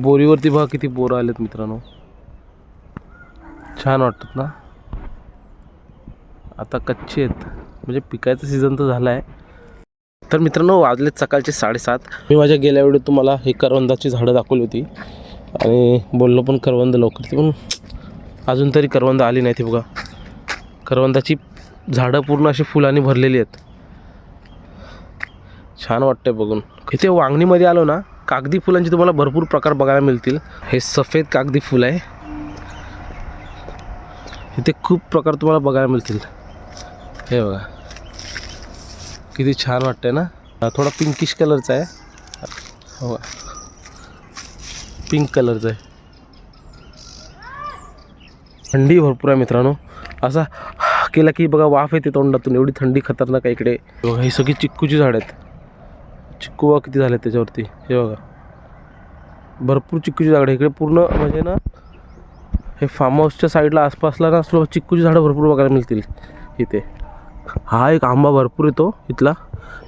बोरीवरती बघा किती बोरं आलेत मित्रांनो, छान वाटतात ना. आता कच्चे आहेत म्हणजे पिकायचा सीझन तर झाला आहे. तर मित्रांनो वाजलेत सकाळचे 7:30. मी माझ्या गेल्या वेळी तुम्हाला हे करवंदाची झाडं दाखवली होती आणि बोललो पण करवंद लवकर, ती पण अजून तरी करवंद आली नाही. ती बघा करवंदाची झाडं पूर्ण अशी फुलांनी भरलेली आहेत. छान वाटतंय बघून. इथे वांगणीमध्ये आलो ना, कागदी फुलांचे तुम्हाला भरपूर प्रकार बघायला मिळतील. हे सफेद कागदी फुल आहे, इथे खूप प्रकार तुम्हाला बघायला मिळतील. हे बघा किती छान वाटतंय ना. थोडा पिंकिश कलरचा आहे, हो पिंक कलरचा आहे. थंडी भरपूर आहे मित्रांनो, असा केला की बघा वाफ येते तोंडातून, एवढी थंडी खतरनाक आहे इकडे. बघा ही सगळी चिक्कूची झाड आहेत. चिक्कू बघा किती झाले त्याच्यावरती. हे बघा भरपूर चिक्कूची झाडं इकडे पूर्ण, म्हणजे ना हे फार्म हाऊसच्या साईडला आसपासला ना चिक्कूची झाडं भरपूर बघायला मिळतील इथे. हा एक आंबा भरपूर येतो इथला,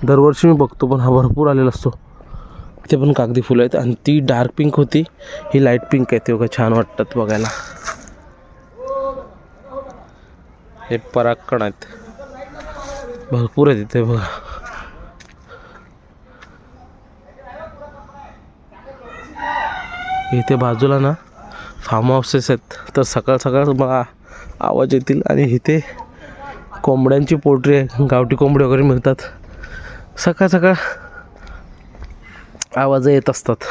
दरवर्षी मी बघतो, पण हा भरपूर आलेला असतो. इथे पण कागदी फुलं आहेत आणि ती डार्क पिंक होती, ही लाईट पिंक आहे. ते बघा छान वाटतात बघायला. हे परागकण आहेत, भरपूर आहेत इथे बघा. इथे बाजूला ना फार्म हाऊसेस आहेत, तर सकाळ सकाळ मला आवाज येतील. आणि इथे कोंबड्यांची पोल्ट्री आहे, गावठी कोंबडी वगैरे मिळतात. सकाळ सकाळ आवाज येत असतात.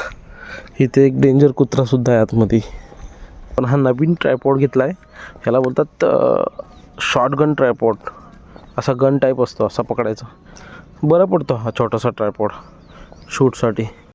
इथे एक डेंजर कुत्रासुद्धा आहे आतमध्ये. पण हा नवीन ट्रायपॉड घेतला आहे, ह्याला बोलतात शॉर्ट गन ट्रायपॉड. असा गन टाईप असतो, असा पकडायचा, बरा पडतो हा छोटासा ट्रायपॉड शूटसाठी.